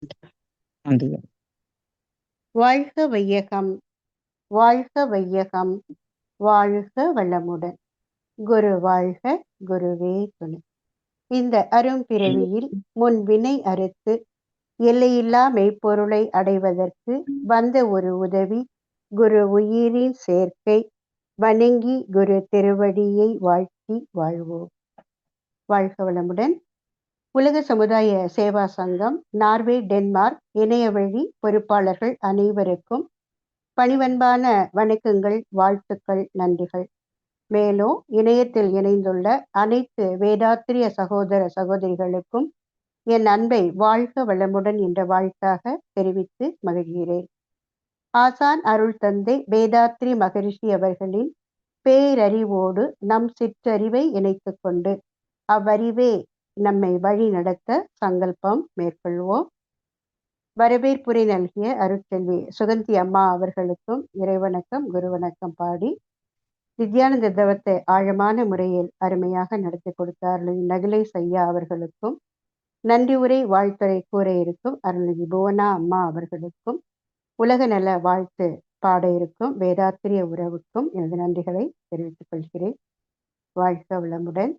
நன்றி. வாழ்க வையகம், வாழ்க வையகம், வாழ்க வளமுடன். குரு வாழ்க, குருவே துணை. இந்த அரும்பிறவியில் முன் வினை அறுத்து எல்லையில்லா மெய்ப்பொருளை அடைவதற்கு வந்த ஒரு உதவி குரு உயிரின் சேர்க்கை. வணங்கி குரு திருவடியை வாழ்த்தி வாழ்வோம். வாழ்க வளமுடன். உலக சமுதாய சேவா சங்கம் நார்வே டென்மார்க் இணையவழி பொறுப்பாளர்கள் அனைவருக்கும் பணிவன்பான வணக்கங்கள், வாழ்த்துக்கள், நன்றிகள். மேலும் இணையத்தில் இணைந்துள்ள அனைத்து வேதாத்திரிய சகோதர சகோதரிகளுக்கும் என் அன்பை வாழ்க வளமுடன் என்ற வாழ்த்தாக தெரிவித்து மகிழ்கிறேன். ஆசான் அருள் தந்தை வேதாத்ரி மகரிஷி அவர்களின் பேரறிவோடு நம் சிற்றறிவை இணைத்து கொண்டு அவ்வறிவே நம்மை வழி நடத்த சங்கல்பம் மேற்கொள்வோம். வரவேற்புரை நல்கிய அருட்செல்வி சுகந்தி அம்மா அவர்களுக்கும் இறைவணக்கம், குருவணக்கம் பாடி நித்யானந்த தவத்தை ஆழமான முறையில் அருமையாக நடத்தி கொடுத்தார்கள் நகிலை சையா அவர்களுக்கும், நன்றி உரை வாழ்த்துறை கூற இருக்கும் அருள்நிதி புவனா அம்மா அவர்களுக்கும், உலக நல வாழ்த்து பாட இருக்கும் வேதாத்திரிய உறவுக்கும் எனது நன்றிகளை தெரிவித்துக் கொள்கிறேன். வாழ்க வளமுடன்.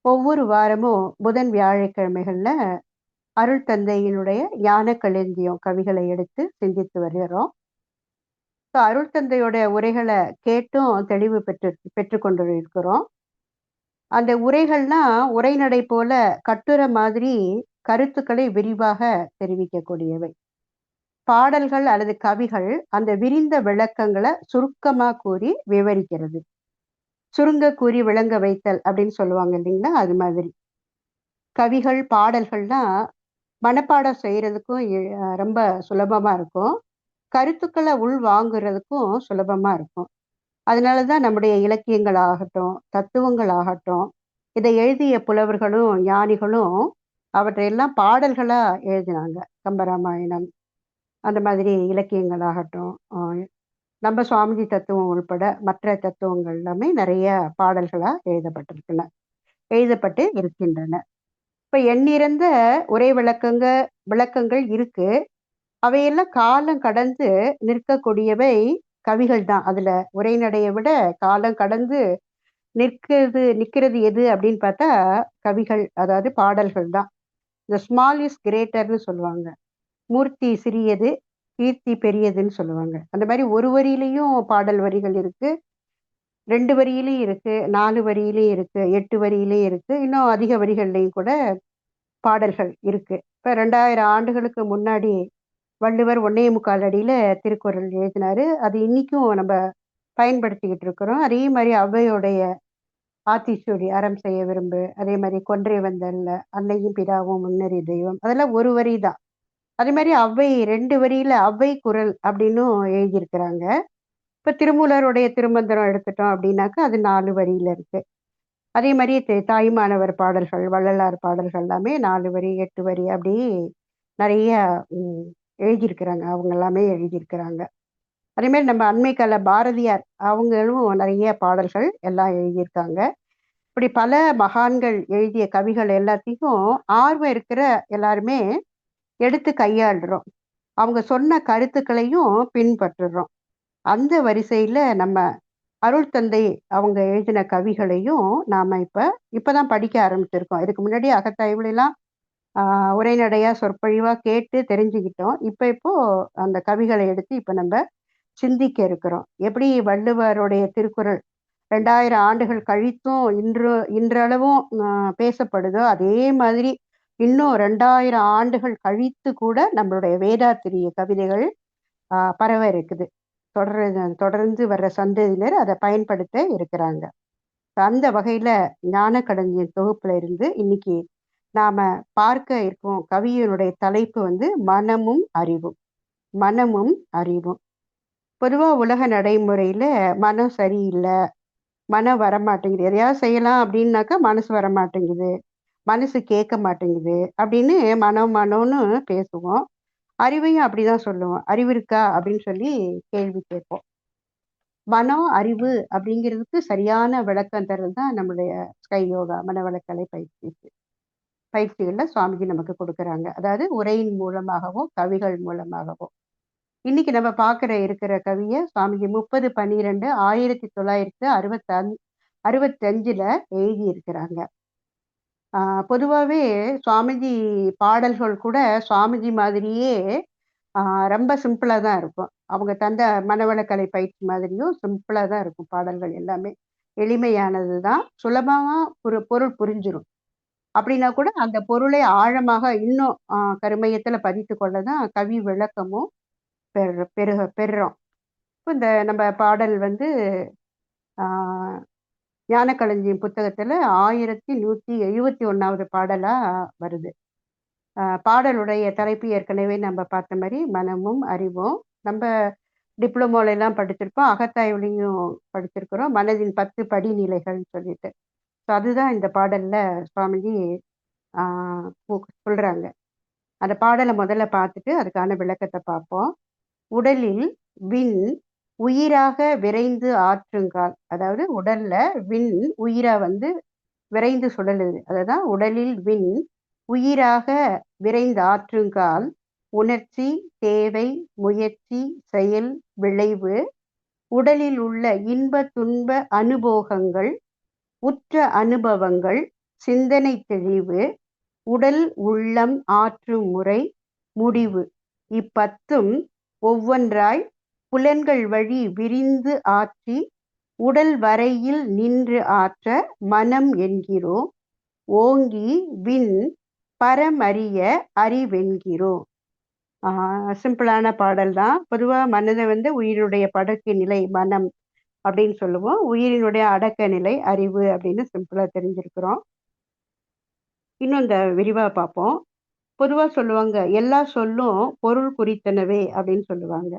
ஒவ்வொரு வாரமும் புதன் வியாழக்கிழமைகள்ல அருள் தந்தையினுடைய ஞான களஞ்சியம் கவிகளை எடுத்து சிந்தித்து வருகிறோம். அருள் தந்தையோட உரைகளை கேட்டும் தெளிவு பெற்று இருக்கிறோம். அந்த உரைகள்லாம் உரைநடை போல கட்டுரை மாதிரி கருத்துக்களை விரிவாக தெரிவிக்கக்கூடியவை. பாடல்கள் அல்லது கவிகள் அந்த விரிந்த விளக்கங்களை சுருக்கமா கூறி விவரிக்கிறது. சுருங்க கூறி விளங்க வைத்தல் அப்படின்னு சொல்லுவாங்க இல்லைங்களா, அது மாதிரி. கவிகள் பாடல்கள்லாம் மனப்பாடம் செய்யறதுக்கும் ரொம்ப சுலபமா இருக்கும், கருத்துக்களை உள் வாங்குறதுக்கும் சுலபமா இருக்கும். அதனாலதான் நம்முடைய இலக்கியங்கள் ஆகட்டும், தத்துவங்கள் ஆகட்டும், இதை எழுதிய புலவர்களும் ஞானிகளும் அவற்றையெல்லாம் பாடல்களா எழுதினாங்க. கம்பராமாயணம் அந்த மாதிரி இலக்கியங்கள் ஆகட்டும், நம்ம சுவாமிஜி தத்துவம் உள்பட மற்ற தத்துவங்கள் எல்லாமே நிறைய பாடல்களா எழுதப்பட்டு இருக்கின்றன. இப்ப எண்ணிறந்த உரை விளக்கங்கள் இருக்கு. அவையெல்லாம் காலம் கடந்து நிற்கக்கூடியவை கவிகள் தான். அதுல உரைநடையை விட காலம் கடந்து நிற்கிறது எது அப்படின்னு பார்த்தா கவிகள், அதாவது பாடல்கள் தான். இந்த ஸ்மால் இஸ் கிரேட்டர்னு சொல்லுவாங்க. மூர்த்தி சிறியது, கீர்த்தி பெரியதுன்னு சொல்லுவாங்க. அந்த மாதிரி ஒரு வரியிலையும் பாடல் வரிகள் இருக்கு, 2 வரியிலையும் இருக்கு, 4 வரியிலையும் இருக்கு, 8 வரியிலையும் இருக்கு, இன்னும் அதிக வரிகள்லையும் கூட பாடல்கள் இருக்கு. இப்ப 2000 ஆண்டுகளுக்கு முன்னாடி வள்ளுவர் 1.25 அடியில திருக்குறள் எழுதினாரு. அது இன்னைக்கும் நம்ம பயன்படுத்திக்கிட்டு இருக்கிறோம். அதே மாதிரி ஔவையுடைய ஆத்திச்சூடி அறம் செய்ய விரும்பு, அதே மாதிரி கொன்றை வந்தல்ல அன்னையும் பிதாவும் முன்னறி தெய்வம், அதெல்லாம் ஒரு வரி தான். அதே மாதிரி ஔவை 2 வரியில ஔவை குரல் அப்படின்னும் எழுதியிருக்கிறாங்க. இப்ப திருமூலருடைய திருமந்திரம் எடுத்துட்டோம் அப்படின்னாக்கா அது 4 வரியில இருக்கு. அதே மாதிரி தாய்மானவர் பாடல்கள், வள்ளலார் பாடல்கள் எல்லாமே 4 வரி 8 வரி அப்படி நிறைய எழுதியிருக்கிறாங்க. அவங்க எல்லாமே எழுதியிருக்கிறாங்க. அதே மாதிரி நம்ம அண்மை கால பாரதியார் அவங்களும் நிறைய பாடல்கள் எல்லாம் எழுதியிருக்காங்க. இப்படி பல மகான்கள் எழுதிய கவிகள் எல்லாத்தையும் ஆர்வம் இருக்கிற எல்லாருமே எடுத்து கையாளுறோம். அவங்க சொன்ன கருத்துக்களையும் பின்பற்றுறோம். அந்த வரிசையில நம்ம அருள் தந்தை அவங்க எழுதின கவிகளையும் நாம இப்பதான் படிக்க ஆரம்பிச்சிருக்கோம். இதுக்கு முன்னாடி அகத்தாய்வுலாம் உரைநடையா சொற்பொழிவா கேட்டு தெரிஞ்சுக்கிட்டோம். இப்போ அந்த கவிகளை எடுத்து இப்ப நம்ம சிந்திக்க இருக்கிறோம். எப்படி வள்ளுவருடைய திருக்குறள் 2000 ஆண்டுகள் கழித்தும் இன்றளவும் பேசப்படுதோ, அதே மாதிரி இன்னும் 2000 ஆண்டுகள் கழித்து கூட நம்மளுடைய வேதாத்திரிய கவிதைகள் பரவ இருக்குது. தொடர்ந்து வர்ற சந்ததியினர் அதை பயன்படுத்த இருக்கிறாங்க. அந்த வகையில ஞான களஞ்சியம் தொகுப்புல இருந்து இன்னைக்கு நாம பார்க்க இருக்கும் கவியினுடைய தலைப்பு மனமும் அறிவும். மனமும் அறிவும். பொதுவா உலக நடைமுறையில மனம் சரியில்லை, மனம் வரமாட்டேங்குது, எதையாவது செய்யலாம் அப்படின்னாக்கா மனசு வரமாட்டேங்குது, மனசு கேட்க மாட்டேங்குது அப்படின்னு மனம்னு பேசுவோம். அறிவையும் அப்படிதான் சொல்லுவோம். அறிவு இருக்கா அப்படின்னு சொல்லி கேள்வி கேட்போம். மனம் அறிவு அப்படிங்கிறதுக்கு சரியான விளக்கம் தர்றது தான் நம்மளுடைய ஸ்கை யோகா மனவளக்கலை பயிற்சி. பயிற்சிகள்ல சுவாமிஜி நமக்கு கொடுக்குறாங்க. அதாவது உரையின் மூலமாகவோ, கவிகள் மூலமாகவோ. இன்னைக்கு நம்ம இருக்கிற கவிய சுவாமிஜி 30/12/1965ல எழுதி இருக்கிறாங்க. பொதுவாவே சுவாமிஜி பாடல்கள் கூட சுவாமிஜி மாதிரியே ரொம்ப சிம்பிளா தான் இருக்கும். அவங்க தந்த மனவளக்கலை பயிற்சி மாதிரியும் சிம்பிளா தான் இருக்கும் பாடல்கள் எல்லாமே. எளிமையானது தான். சுலபமா பொருள் புரிஞ்சிரும். அப்படின்னா கூட அந்த பொருளை ஆழமாக இன்னும் கருமையத்துல பதித்து கொள்ள தான் கவி விளக்கமும் பெறுறோம். இப்ப இந்த நம்ம பாடல் வந்து ஞானக்களஞ்சியம் புத்தகத்துல 1171வது பாடலா வருது. பாடலுடைய தலைப்பு ஏற்கனவே நம்ம பார்த்த மாதிரி மனமும் அறிவும். நம்ம டிப்ளமோல எல்லாம் படிச்சிருப்போம், அகத்தாய்வுலையும் படிச்சிருக்கிறோம், மனதின் 10 படிநிலைகள்னு சொல்லிட்டு. ஸோ அதுதான் இந்த பாடல்ல சுவாமிஜி சொல்றாங்க. அந்த பாடலை முதல்ல பார்த்துட்டு அதுக்கான விளக்கத்தை பார்ப்போம். உடலில் விண் உயிராக விரைந்து ஆற்றுங்கால், அதாவது உடல்ல விண் உயிரா வந்து விரைந்து சுழலுது. அதுதான் உடலில் விண் உயிராக விரைந்து ஆற்றுங்கால் உணர்ச்சி, தேவை, முயற்சி, செயல், விளைவு, உடலில் உள்ள இன்ப துன்ப அனுபோகங்கள், உற்ற அனுபவங்கள், சிந்தனை தெளிவு, உடல் உள்ளம் ஆற்றும் முறை, முடிவு, இப்பத்தும் ஒவ்வொன்றாய் புலன்கள் வழி விரிந்து ஆற்றி உடல் வரையில் நின்று ஆற்ற மனம் என்கிறோம். ஓங்கி விண் பரமறிய அறிவென்கிறோம். சிம்பிளான பாடல் தான். பொதுவாக மனதை வந்து உயிருடைய படக்கு நிலை மனம் அப்படின்னு சொல்லுவோம். உயிரினுடைய அடக்க நிலை அறிவு அப்படின்னு சிம்பிளா தெரிஞ்சிருக்கிறோம். இன்னும் இந்த விரிவா பார்ப்போம். பொதுவா சொல்லுவாங்க, எல்லா சொல்லும் பொருள் குறித்தனவே அப்படின்னு சொல்லுவாங்க.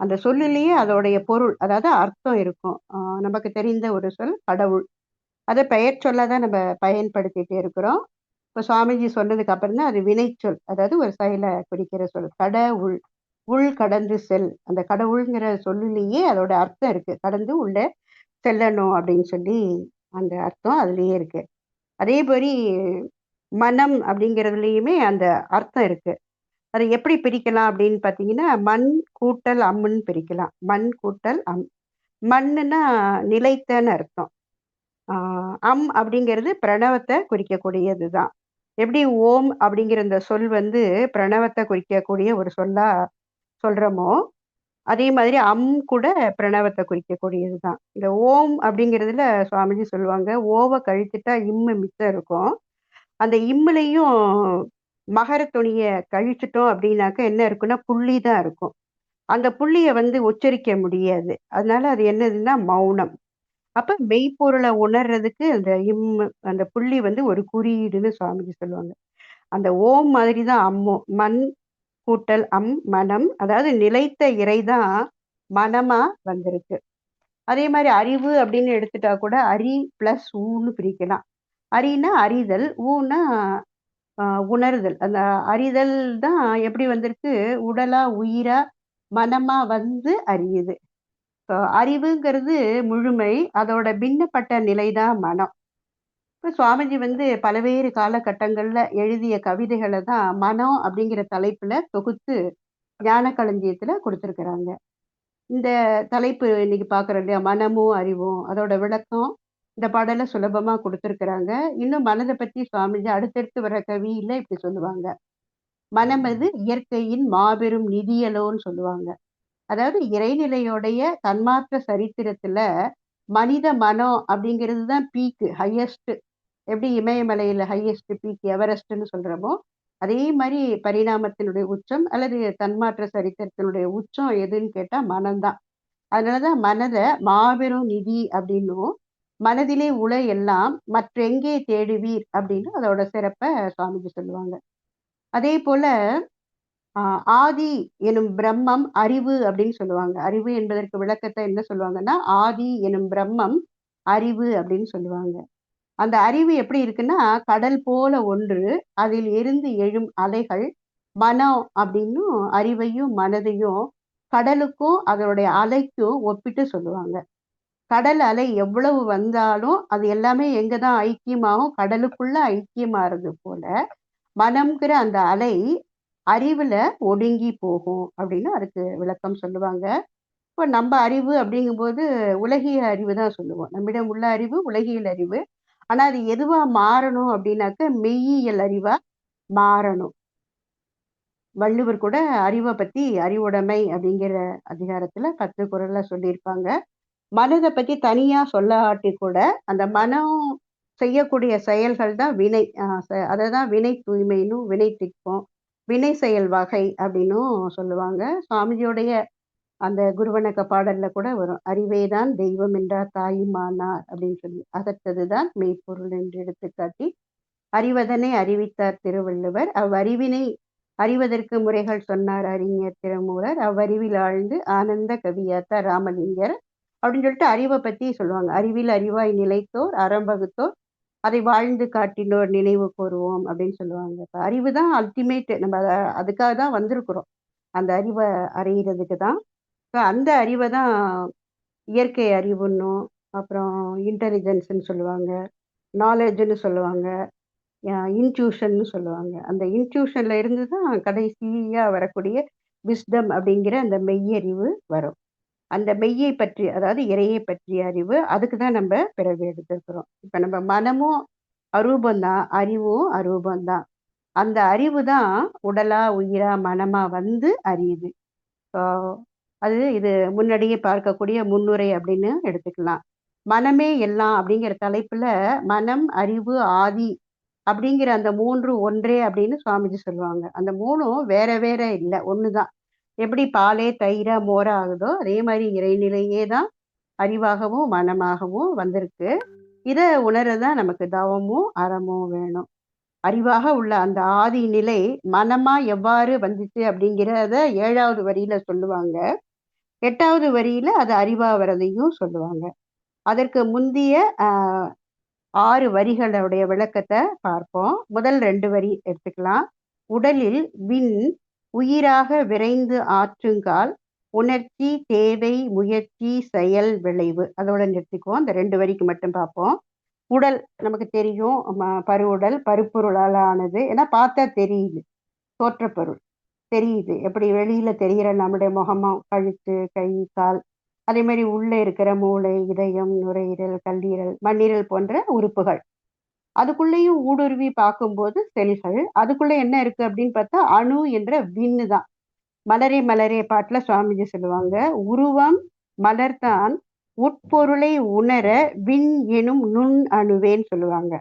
அந்த சொல்லிலேயே அதோடைய பொருள், அதாவது அர்த்தம் இருக்கும். நமக்கு தெரிந்த ஒரு சொல் கடவுள். அதை பெயர் சொல்லாதான் நம்ம பயன்படுத்திட்டு இருக்கிறோம். இப்போ சுவாமிஜி சொன்னதுக்கு அப்புறம் தான் அது வினைச்சொல், அதாவது ஒரு செயலை குறிக்கிற சொல். கடவுள், உள் கடந்து செல். அந்த கடவுள்ங்கிற சொல்லிலேயே அதோட அர்த்தம் இருக்கு. கடந்து உள்ள செல்லணும் அப்படின்னு சொல்லி அந்த அர்த்தம் அதுலேயே இருக்கு. அதே மாதிரி மனம் அப்படிங்கிறதுலையுமே அந்த அர்த்தம் இருக்கு. அதை எப்படி பிரிக்கலாம் அப்படின்னு பார்த்தீங்கன்னா, மண் கூட்டல் அம்முன்னு பிரிக்கலாம். மண் கூட்டல் அம். மண்ணுன்னா நிலைத்தன்னு அர்த்தம். அம் அப்படிங்கிறது பிரணவத்தை குறிக்கக்கூடியது தான். எப்படி ஓம் அப்படிங்கிற இந்த சொல் வந்து பிரணவத்தை குறிக்கக்கூடிய ஒரு சொல்லா சொல்றோமோ, அதே மாதிரி அம் கூட பிரணவத்தை குறிக்கக்கூடியது தான். இந்த ஓம் அப்படிங்கிறதுல சுவாமிஜி சொல்லுவாங்க, ஓவை கழித்துட்டா இம்மு மிச்சம் இருக்கும். அந்த இம்முலையும் மகர துணியை கழிச்சிட்டோம் அப்படின்னாக்க என்ன இருக்குன்னா புள்ளி தான் இருக்கும். அந்த புள்ளியை வந்து உச்சரிக்க முடியாது. அதனால அது என்னதுன்னா மௌனம். அப்ப மெய்ப்பொருளை உணர்றதுக்கு அந்த புள்ளி வந்து ஒரு குறியீடுன்னு சுவாமிஜி சொல்லுவாங்க. அந்த ஓம் மாதிரி தான் அம்மும். மண் கூட்டல் அம் மனம், அதாவது நிலைத்த இறைதான் மனமா வந்திருக்கு. அதே மாதிரி அறிவு அப்படின்னு எடுத்துட்டா கூட அரி பிளஸ் ஊன்னு பிரிக்கலாம். அரினா அறிதல், ஊன்னா உணர்தல். அந்த அறிதல் தான் எப்படி வந்திருக்கு, உடலா உயிரா மனமா வந்து அறியுது. அறிவுங்கிறது முழுமை, அதோட பின்னப்பட்ட நிலைதான் மனம். இப்போ சுவாமிஜி வந்து பல்வேறு காலகட்டங்கள்ல எழுதிய கவிதைகளை தான் மனம் அப்படிங்கிற தலைப்புல தொகுத்து ஞானக்களஞ்சியத்துல கொடுத்துருக்குறாங்க. இந்த தலைப்பு இன்னைக்கு பார்க்குறோம் இல்லையா, மனமும் அறிவும், அதோட விளக்கம் இந்த பாடல சுலபமா கொடுத்துருக்குறாங்க. இன்னும் மனதை பத்தி சுவாமிஜி அடுத்தடுத்து வர கவியில இப்படி சொல்லுவாங்க. மனம் அது இயற்கையின் மாபெரும் நிதியலோன்னு சொல்லுவாங்க. அதாவது இறைநிலையோடைய தன்மாற்ற சரித்திரத்துல மனித மனம் அப்படிங்கிறது தான் பீக்கு, ஹையஸ்ட். எப்படி இமயமலையில ஹையஸ்ட் பீக் எவரெஸ்ட்னு சொல்றோமோ, அதே மாதிரி பரிணாமத்தினுடைய உச்சம் அல்லது தன்மாற்ற சரித்திரத்தினுடைய உச்சம் எதுன்னு கேட்டா மனம்தான். அதனாலதான் மனதை மாபெரும் நிதி அப்படின்னும், மனதிலே உள எல்லாம் மற்றெங்கே தேடுவீர் அப்படின்னு அதோட சிறப்பை சுவாமிஜி சொல்லுவாங்க. அதே போல ஆதி எனும் பிரம்மம் அறிவு அப்படின்னு சொல்லுவாங்க. அறிவு என்பதற்கு விளக்கத்தை என்ன சொல்லுவாங்கன்னா, ஆதி எனும் பிரம்மம் அறிவு அப்படின்னு சொல்லுவாங்க. அந்த அறிவு எப்படி இருக்குன்னா, கடல் போல ஒன்று, அதில் இருந்து எழும் அலைகள் மனம் அப்படின்னும் அறிவையும் மனதையும் கடலுக்கும் அதனுடைய அலைக்கும் ஒப்பிட்டு சொல்லுவாங்க. கடல் அலை எவ்வளவு வந்தாலும் அது எல்லாமே எங்கதான் ஐக்கியமாகும், கடலுக்குள்ள ஐக்கியமாறது போல மனம்ங்கிற அந்த அலை அறிவுல ஒடுங்கி போகும் அப்படின்னு அதுக்கு விளக்கம் சொல்லுவாங்க. இப்போ நம்ம அறிவு அப்படிங்கும்போது உலகியல் அறிவு தான் சொல்லுவோம். நம்மிடம் உள்ள அறிவு உலகியல் அறிவு. ஆனா அது எதுவா மாறணும் அப்படின்னாக்க மெய்யியல் அறிவா மாறணும். வள்ளுவர் கூட அறிவை பத்தி அறிவுடைமை அப்படிங்கிற அதிகாரத்துல 10 குறள்ல சொல்லியிருப்பாங்க. மனதை பத்தி தனியா சொல்லாட்டி கூட அந்த மனம் செய்யக்கூடிய செயல்கள் தான் வினை. அதை தான் வினை தூய்மைன்னு வினை திட்பம் வினை செயல் வகை அப்படின்னும் சொல்லுவாங்க. சுவாமிஜியோடைய அந்த குருவணக்க பாடல்ல கூட வரும், அறிவேதான் தெய்வம் என்றார் தாயுமானார் அப்படின்னு சொல்லி, அகத்ததுதான் மெய்ப்பொருள் என்று எடுத்துக்காட்டி அறிவதனை அறிவித்தார் திருவள்ளுவர். அவ்வறிவினை அறிவதற்கு முறைகள் சொன்னார் அறிஞர் திருமூலர். அவ்வறிவில் ஆழ்ந்து ஆனந்த கவியாத்தார் ராமலிங்கர் அப்படின்னு சொல்லிட்டு அறிவை பத்தி சொல்லுவாங்க. அறிவில் அறிவாய் நிலைத்தோர் அறம்பகுத்தோர் அதை வாழ்ந்து காட்டினோர் நினைவு கூறுவோம் அப்படின்னு சொல்லுவாங்க. இப்போ அறிவு தான் அல்டிமேட். நம்ம அதுக்காக தான் வந்திருக்கிறோம், அந்த அறிவை அறிகிறதுக்கு தான். அந்த அறிவை தான் இயற்கை அறிவுன்னும், அப்புறம் இன்டெலிஜென்ஸ்ன்னு சொல்லுவாங்க, நாலேஜ்னு சொல்லுவாங்க, இன்ட்யூஷன்னு சொல்லுவாங்க. அந்த இன்ட்யூஷன்ல இருந்து தான் கடைசியா வரக்கூடிய விஸ்டம் அப்படிங்கிற அந்த மெய்யறிவு வரும். அந்த மெய்யை பற்றி, அதாவது இறையை பற்றிய அறிவு, அதுக்கு தான் நம்ம பிறவி எடுத்திருக்கிறோம். இப்ப நம்ம மனமும் அரூபந்தான், அறிவும் அரூபந்தான். அந்த அறிவு தான் உடலா உயிரா மனமா வந்து அறியுது. அது இது முன்னாடியே பார்க்கக்கூடிய முன்னுரை அப்படின்னு எடுத்துக்கலாம். மனமே எல்லாம் அப்படிங்கிற தலைப்புல மனம் அறிவு ஆதி அப்படிங்கிற அந்த 3 ஒன்றே அப்படின்னு சுவாமிஜி சொல்லுவாங்க. அந்த 3ம் வேற வேற இல்லை, ஒண்ணுதான். எப்படி பாலே தயிரா மோரா ஆகுதோ அதே மாதிரி இறைநிலையே தான் அறிவாகவும் மனமாகவும் வந்திருக்கு. இதை உணரதான் நமக்கு தவமும் அறமும் வேணும். அறிவாக உள்ள அந்த ஆதி நிலை மனமா எவ்வாறு வந்துச்சு அப்படிங்கிறத 7வது வரியில சொல்லுவாங்க. 8வது வரியில அது அறிவா வரதையும் சொல்லுவாங்க. அதற்கு முந்திய 6 வரிகளுடைய விளக்கத்தை பார்ப்போம். முதல் 2 வரி எடுத்துக்கலாம். உடலில் விண் உயிராக விரைந்து ஆற்றுங்கால் உணர்ச்சி தேவை முயற்சி செயல் விளைவு. அதோட நிறுத்திக்குவோம். அந்த 2 வரிக்கு மட்டும் பார்ப்போம். உடல் நமக்கு தெரியும், பருவுடல் பருப்பொருளால் ஆனது. ஏன்னா பார்த்தா தெரியுது, தோற்றப்பொருள் தெரியுது. எப்படி வெளியில தெரிகிற நம்முடைய முகமும் கழுத்து கை கால், அதே மாதிரி உள்ள இருக்கிற மூளை இதயம் நுரையீரல் கல்லீரல் மண்ணீரல் போன்ற உறுப்புகள், அதுக்குள்ளேயும் ஊடுருவி பார்க்கும்போது செல்கள். அதுக்குள்ள என்ன இருக்கு அப்படின்னு பார்த்தா அணு என்ற விண்ணு தான். மலரே மலரே பாட்டுல சுவாமிஜி சொல்லுவாங்க, உருவம் மலர்தான் உட்பொருளை உணர விண் எனும் நுண் அணுவேன்னு சொல்லுவாங்க.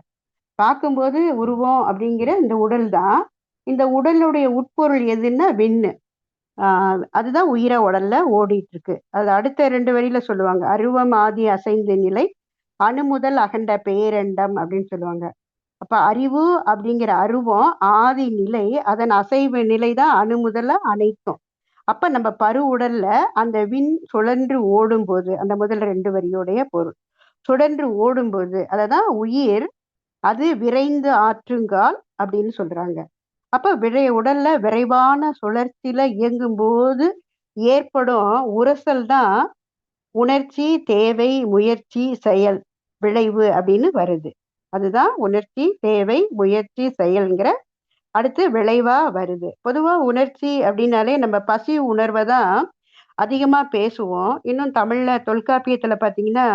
பார்க்கும்போது உருவம் அப்படிங்கிற இந்த உடல் தான். இந்த உடலுடைய உட்பொருள் எதுன்னா விண்ணு. அதுதான் உயிர உடல்ல ஓடிட்டு இருக்கு. அது அடுத்த 2 வரியில சொல்லுவாங்க, அருவம் ஆதி அசைந்த நிலை அணு முதல் அகண்ட பேரண்டம் அப்படின்னு சொல்லுவாங்க. அப்ப அறிவு அப்படிங்கிற அருவம் ஆதி நிலை, அதன் அசைவு நிலை தான் அணு முதல்ல அனைத்தும். அப்ப நம்ம பரு உடல்ல அந்த விண் சுழன்று ஓடும்போது, அந்த முதல் 2 வரியோடைய பொருள் சுழன்று ஓடும்போது அததான் உயிர், அது விரைந்து ஆற்றுங்கால் அப்படின்னு சொல்றாங்க. அப்ப உடல்ல விரைவான சுழற்சியில இயங்கும் போது ஏற்படும் உரசல் தான் உணர்ச்சி தேவை முயற்சி செயல் விளைவு அப்படின்னு வருது. அதுதான் உணர்ச்சி தேவை முயற்சி செயல்ங்கிற அடுத்து விளைவா வருது. பொதுவா உணர்ச்சி அப்படின்னாலே நம்ம பசி உணர்வை தான் அதிகமா பேசுவோம். இன்னும் தமிழ்ல தொல்காப்பியத்துல பாத்தீங்கன்னா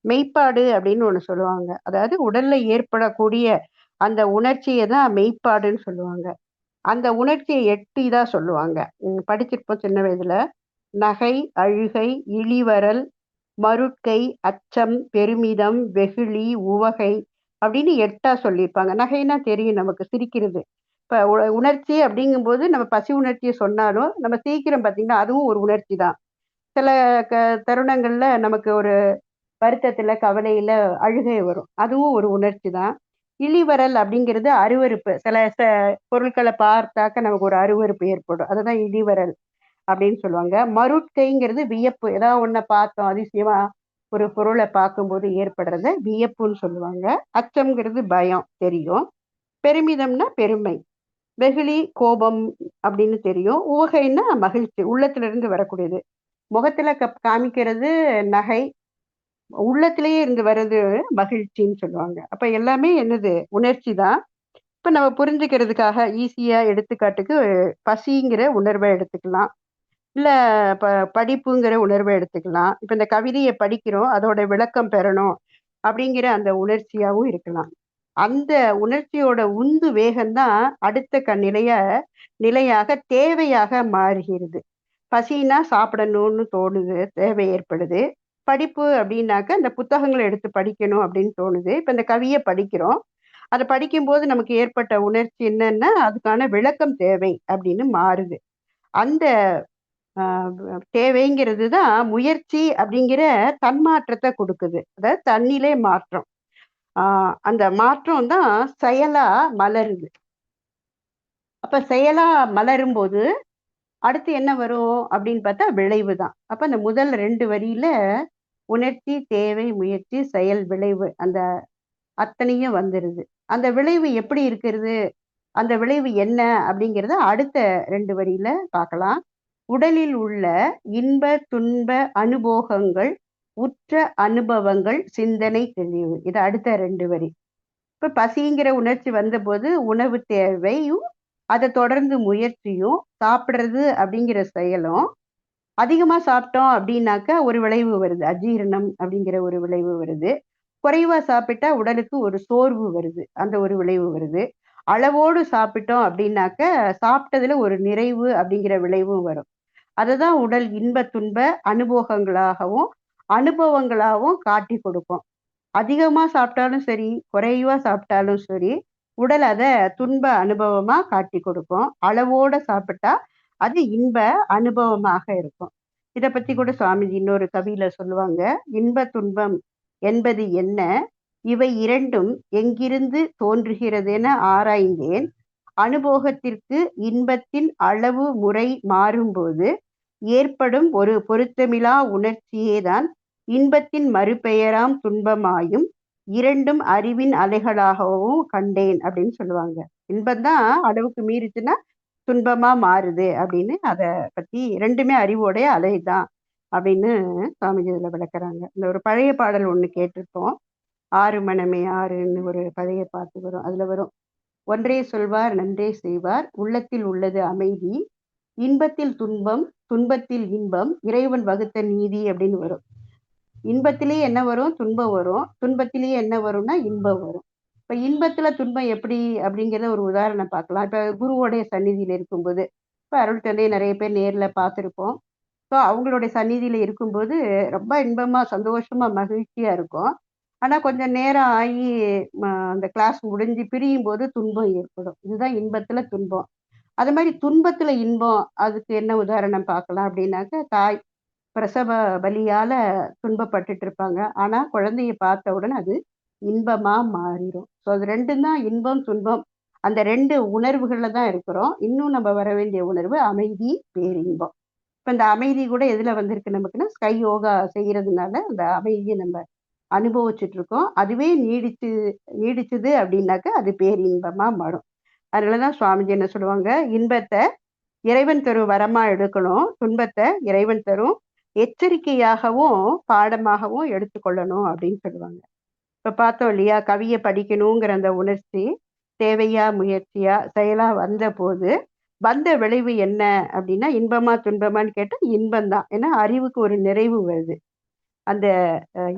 மெய்ப்பாடு அப்படின்னு ஒண்ணு சொல்லுவாங்க. அதாவது உடல்ல ஏற்படக்கூடிய அந்த உணர்ச்சியை தான் மெய்ப்பாடுன்னு சொல்லுவாங்க. அந்த உணர்ச்சியை 8 இதா சொல்லுவாங்க. படிச்சிருப்போம் சின்ன வயதுல. நகை அழுகை இளிவரல் மருட்கை அச்சம் பெருமிதம் வெகுளி உவகை அப்படின்னு 8ஆ சொல்லியிருப்பாங்க. நகைன்னா தெரியும் நமக்கு, சிரிக்கிறது. இப்ப உணர்ச்சி அப்படிங்கும்போது நம்ம பசி உணர்ச்சியை சொன்னாலும் நம்ம சிரிக்கிறோம் பார்த்தீங்கன்னா, அதுவும் ஒரு உணர்ச்சி தான். சில தருணங்கள்ல நமக்கு ஒரு வருத்தத்துல கவலையில அழுகை வரும், அதுவும் ஒரு உணர்ச்சி தான். இளிவரல் அப்படிங்கிறது அருவருப்பு. சில பொருட்களை பார்த்தாக்க நமக்கு ஒரு அருவருப்பு ஏற்படும், அதுதான் இளிவரல் அப்படின்னு சொல்லுவாங்க. மருட்கைங்கிறது வியப்பு. ஏதாவது ஒன்றை பார்த்தோம் அதிசயமா ஒரு பொருளை பார்க்கும்போது ஏற்படுறத வியப்புன்னு சொல்லுவாங்க. அச்சம்ங்கிறது பயம் தெரியும். பெருமிதம்னா பெருமை. வெகுளி கோபம் அப்படின்னு தெரியும். உவகைன்னா மகிழ்ச்சி, உள்ளத்துல இருந்து வரக்கூடியது. முகத்துல காமிக்கிறது நகை, உள்ளத்திலேயே இருந்து வர்றது மகிழ்ச்சின்னு சொல்லுவாங்க. அப்ப எல்லாமே என்னது உணர்ச்சி தான். இப்ப நம்ம புரிஞ்சுக்கிறதுக்காக ஈஸியா எடுத்துக்காட்டுக்கு பசிங்கிற உணர்வை எடுத்துக்கலாம். இல்ல ப படிப்புங்கிற உணர்வை எடுத்துக்கலாம். இப்ப இந்த கவிதைய படிக்கிறோம், அதோட விளக்கம் பெறணும் அப்படிங்கிற அந்த உணர்ச்சியாவும் இருக்கலாம். அந்த உணர்ச்சியோட உந்து வேகம் தான் அடுத்த நிலையாக தேவையாக மாறுகிறது. பசின்னா சாப்பிடணும்னு தோணுது, தேவை ஏற்படுது. படிப்பு அப்படின்னாக்க இந்த புத்தகங்களை எடுத்து படிக்கணும் அப்படின்னு தோணுது. இப்ப இந்த கவிய படிக்கிறோம். அத படிக்கும்போது நமக்கு ஏற்பட்ட உணர்ச்சி என்னன்னா, அதுக்கான விளக்கம் தேவை அப்படின்னு மாறுது. அந்த அ தேவைங்கிறது தான் முயற்சி அப்படிங்கிற தன்மாற்றத்த குடுக்குது. அதாவது தன்னிலை மாற்றம். ஆ அந்த மாற்றம் தான் செயலா மலருது. அப்ப செயலா மலரும்போது, அடுத்து என்ன வரும் அப்படின்னு பார்த்தா விளைவு தான். அப்ப அந்த முதல் 2 வரியில உணர்ச்சி, தேவை, முயற்சி, செயல், விளைவு அந்த அத்தனையும் வந்துருது. அந்த விளைவு எப்படி இருக்கிறது? அந்த விளைவு என்ன அப்படிங்கிறத அடுத்த 2 வரியில பார்க்கலாம். உடலில் உள்ள இன்ப, துன்ப அனுபோகங்கள், உற்ற அனுபவங்கள், சிந்தனை தெளிவு. இது அடுத்த 2 வரி. இப்ப பசிங்கிற உணர்ச்சி வந்தபோது உணவு தேவையும், அத தொடர்ந்து முயற்சியும், சாப்பிடுறது அப்படிங்கிற செயலும், அதிகமா சாப்பிட்டோம் அப்படின்னாக்க ஒரு விளைவு வருது. அஜீரணம் அப்படிங்கிற ஒரு விளைவு வருது. குறைவா சாப்பிட்டா உடலுக்கு ஒரு சோர்வு வருது. அந்த ஒரு விளைவு வருது. அளவோடு சாப்பிட்டோம் அப்படின்னாக்க, சாப்பிட்டதுல ஒரு நிறைவு அப்படிங்கிற விளைவும் வரும். அததான் உடல் இன்ப, துன்ப அனுபோகங்களாகவும், அனுபவங்களாகவும் காட்டிக் கொடுக்கும். அதிகமா சாப்பிட்டாலும் சரி, குறைவா சாப்பிட்டாலும் சரி, உடல் அத துன்ப அனுபவமா காட்டிக் கொடுக்கும். அளவோட சாப்பிட்டா, அது இன்ப அனுபவமாக இருக்கும். இத பத்தி கூட சுவாமிஜி இன்னொரு கவியில சொல்லுவாங்க. "இன்ப துன்பம் என்பது என்ன? இவை இரண்டும் எங்கிருந்து தோன்றுகிறதென ஆராய்ந்தேன். அனுபோகத்திற்கு இன்பத்தின் அளவு முறை மாறும்போது ஏற்படும் ஒரு பொருத்தமிலா உணர்ச்சியேதான் இன்பத்தின் மறுபெயராம் துன்பமாயும் இரண்டும் அறிவின் அலைகளாகவும் கண்டேன் அப்படின்னு சொல்லுவாங்க. இன்பம்தான் அளவுக்கு மீறிச்சுன்னா துன்பமா மாறுது அப்படின்னு அத பத்தி ரெண்டுமே அறிவோடைய அலைதான் அப்படின்னு சுவாமிஜி இதுல விளக்குறாங்க. இந்த ஒரு பழைய பாடல் ஒண்ணு கேட்டிருப்போம். ஆறு மனமே ஆறுன்னு ஒரு பழைய பாட்டு வரும். அதுல வரும், ஒன்றே சொல்வார் நன்றே செய்வார் உள்ளத்தில் உள்ளது அமைதி, இன்பத்தில் துன்பம் துன்பத்தில் இன்பம் இறைவன் வகுத்த நீதி அப்படின்னு வரும். இன்பத்திலேயே என்ன வரும்? துன்பம் வரும். துன்பத்திலேயே என்ன வரும்னா இன்பம் வரும். இப்ப இன்பத்துல துன்பம் எப்படி அப்படிங்கிறத ஒரு உதாரணம் பார்க்கலாம். இப்ப குருவோடைய சந்நிதியில இருக்கும்போது, இப்ப அருள் தந்தையை நிறைய பேர் நேர்ல பார்த்திருப்போம். ஸோ அவங்களுடைய சந்நிதியில இருக்கும்போது ரொம்ப இன்பமா, சந்தோஷமா, மகிழ்ச்சியா இருக்கும். ஆனா கொஞ்சம் நேரம் ஆகி அந்த கிளாஸ் முடிஞ்சு பிரியும்போது துன்பம் ஏற்படும். இதுதான் இன்பத்துல துன்பம். அது மாதிரி துன்பத்துல இன்பம், அதுக்கு என்ன உதாரணம் பார்க்கலாம் அப்படின்னாக்க, தாய் பிரசவ வலியால துன்பப்பட்டுட்டு இருப்பாங்க. ஆனா குழந்தைய பார்த்த உடனே அது இன்பமா மாறிரும். ஸோ அது 2ம் தான் இன்பம், துன்பம். அந்த 2 உணர்வுகள்ல தான் இருக்கிறோம். இன்னும் நம்ம வர வேண்டிய உணர்வு அமைதி, பேரின்பம். இப்ப இந்த அமைதி கூட எதுல வந்திருக்கு நமக்குன்னா, ஸ்கை யோகா செய்யறதுனால அந்த அமைதியை நம்ம அனுபவிச்சுட்டு இருக்கோம். அதுவே நீடிச்சுது அப்படின்னாக்க அது பேரின்பமா மாறும். அதனாலதான் சுவாமிஜி என்ன சொல்லுவாங்க, இன்பத்த இறைவன் தரும் வரமா எடுக்கணும். துன்பத்த இறைவன் தரும் எச்சரிக்கையாகவும், பாடமாகவும் எடுத்துக்கொள்ளணும் அப்படின்னு சொல்லுவாங்க. இப்ப பார்த்தோம் இல்லையா? கவிய படிக்கணுங்கிற அந்த உணர்ச்சி, தேவையா, முயற்சியா, செயலா வந்தபோது, வந்த விளைவு என்ன அப்படின்னா, இன்பமா, துன்பமான்னு கேட்டா இன்பம் தான். ஏன்னா அறிவுக்கு ஒரு நிறைவு வருது. அந்த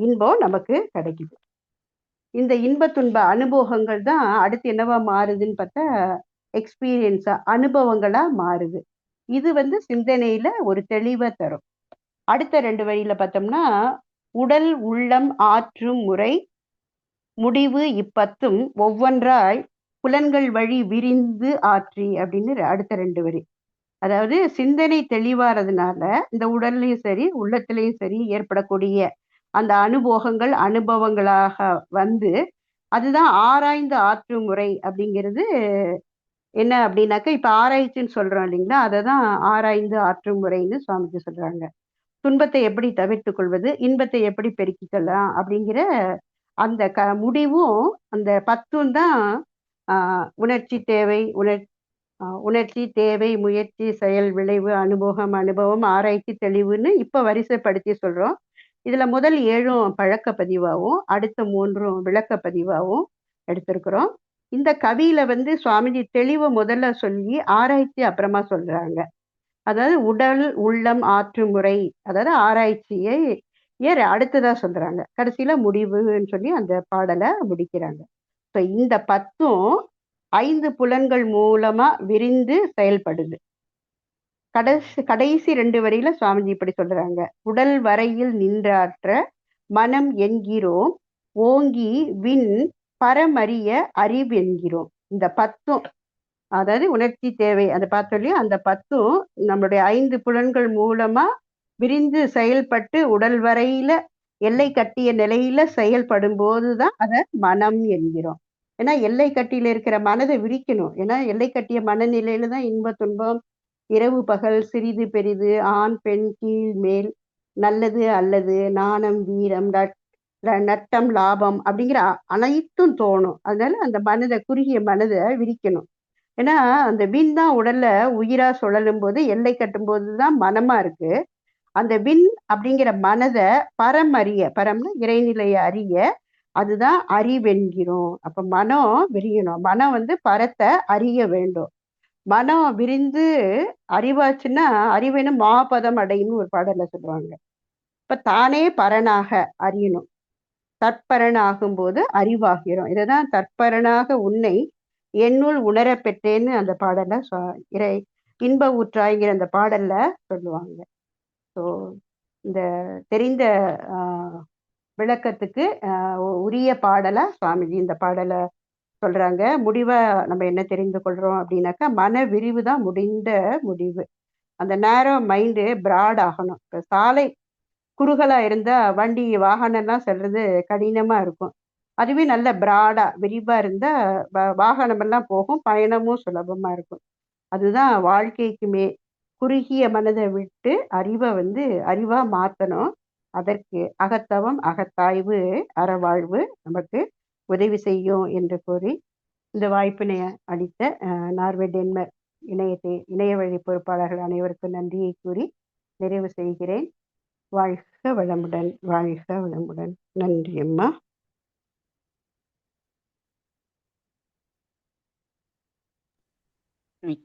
இன்பம் நமக்கு கிடைக்குது. இந்த இன்ப துன்ப அனுபவங்கள் தான் அடுத்து என்னவா மாறுதுன்னு பார்த்தா, எக்ஸ்பீரியன்ஸா, அனுபவங்களா மாறுது. இது சிந்தனையில ஒரு தெளிவ தரும். அடுத்த 2 வரியில பார்த்தோம்னா, உடல் உள்ளம் ஆற்றும் முறை முடிவு இப்பத்தும் ஒவ்வொன்றாய் புலன்கள் வழி விரிந்து ஆற்றி அப்படின்னு அடுத்த 2 வரி. அதாவது சிந்தனை தெளிவாறதுனால இந்த உடல்லயும் சரி, உள்ளத்திலயும் சரி ஏற்படக்கூடிய அந்த அனுபோகங்கள், அனுபவங்களாக வந்து அதுதான் ஆராய்ந்து ஆற்றும் முறை அப்படிங்கிறது. என்ன அப்படின்னாக்க, இப்ப ஆராய்ச்சின்னு சொல்றோம் இல்லைங்களா? அததான் ஆராய்ந்து ஆற்றும் முறைன்னு சுவாமிஜி சொல்றாங்க. துன்பத்தை எப்படி தவிர்த்துக் கொள்வது? இன்பத்தை எப்படி பெருக்கிக்கலாம்? அப்படிங்கிற அந்த முடிவும், அந்த 10ம் தான் அ உணர்ச்சி தேவை, உணர்ச்சி, தேவை, முயற்சி, செயல், விளைவு, அனுபவம், ஆராய்ச்சி, தெளிவுன்னு இப்ப வரிசைப்படுத்தி சொல்றோம். இதுல முதல் 7ம் பழக்க பதிவாகவும் அடுத்த 3ம் விளக்க பதிவாகவும் எடுத்திருக்கிறோம். இந்த கவியில வந்து சுவாமிஜி தெளிவை முதல்ல சொல்லி ஆராய்ச்சி அப்புறமா சொல்றாங்க. அதாவது உடல் உள்ளம் ஆற்று முறை, அதாவது ஆராய்ச்சியை அடுத்ததா சொல்றாங்க. கடைசியில முடிவுன்னு சொல்லி அந்த பாடலை முடிக்கிறாங்க. இந்த 10ம் 5 புலன்கள் மூலமா விரிந்து செயல்படுது. கடைசி 2 வரியில சுவாமிஜி இப்படி சொல்றாங்க. உடல் வரையில் நின்றாற்ற மனம் என்கிறோம், ஓங்கி விண் பரமறிய அறிவென்கிறோம். இந்த 10ம், அதாவது உணர்ச்சி தேவை அதை பார்த்தோம் இல்லையா, அந்த 10ம் நம்மளுடைய 5 புலன்கள் மூலமா விரிந்து செயல்பட்டு உடல் வரையில எல்லை கட்டிய நிலையில செயல்படும் போதுதான் அதை மனம் என்கிறோம். ஏன்னா எல்லை கட்டியில இருக்கிற மனதை விரிக்கணும். ஏன்னா எல்லை கட்டிய மனநிலையில தான் இன்ப துன்பம், இரவு பகல், சிறிது பெரிது, ஆண் பெண் கீழ் மேல், நல்லது அல்லது, நாணம் வீரம், நட்டம் லாபம் அப்படிங்கிற அனைத்தும் தோணும். அதனால அந்த மனதை, குறுகிய மனதை விரிக்கணும். ஏன்னா அந்த விண் தான் உடல்ல உயிரா சுழலும் போது, எல்லை கட்டும் போதுதான் மனமா இருக்கு. அந்த விண் அப்படிங்கிற மனதை பரம் அறிய, பரம்னு இறைநிலைய அறிய, அதுதான் அறிவென்கிறோம். அப்ப மனம் விரியணும். மனம் வந்து பரத்தை அறிய வேண்டும். மனம் விரிந்து அறிவாச்சுன்னா அறிவெனும் மாபதம் அடையும்னு ஒரு பாடல்ல சொல்லுவாங்க. இப்ப தானே பரனாக அறியணும். தற்பரனாகும் போது அறிவாகிறோம். இதுதான் தற்பரனாக உன்னை என்னுள் உணர பெற்றேன்னு அந்த பாடல்ல இறை இன்ப ஊற்றாய்ங்கிற அந்த பாடல்ல சொல்லுவாங்க. ஸோ இந்த தெரிந்த விளக்கத்துக்கு உரிய பாடலை சுவாமிஜி இந்த பாடலை சொல்றாங்க. முடிவை நம்ம என்ன தெரிந்து கொள்றோம் அப்படின்னாக்கா, மன விரிவு தான் முடிந்த முடிவு. அந்த நேரோ மைண்டு பிராட் ஆகணும். இப்போ சாலை குறுகலா இருந்தா வண்டி வாகனம்லாம் செல்றது கடினமா இருக்கும். அதுவே நல்ல பிராடா விரிவா இருந்தா வாகனம் எல்லாம் போகும், பயணமும் சுலபமா இருக்கும். அதுதான் வாழ்க்கைக்குமே. குறுகிய மனதை விட்டு அறிவை வந்து அறிவா மாத்தணும். அதற்கு அகத்தவம் அகத்தாய்வு அறவாழ்வு நமக்கு உதவி செய்யும் என்று கூறி, இந்த வாய்ப்பினை அளித்த நார்வே டென்மார்க் இணைய வழி பொறுப்பாளர்கள் அனைவருக்கும் நன்றியை கூறி நிறைவு செய்கிறேன். வாழ்க வளமுடன், வாழ்க வளமுடன். நன்றி அம்மா.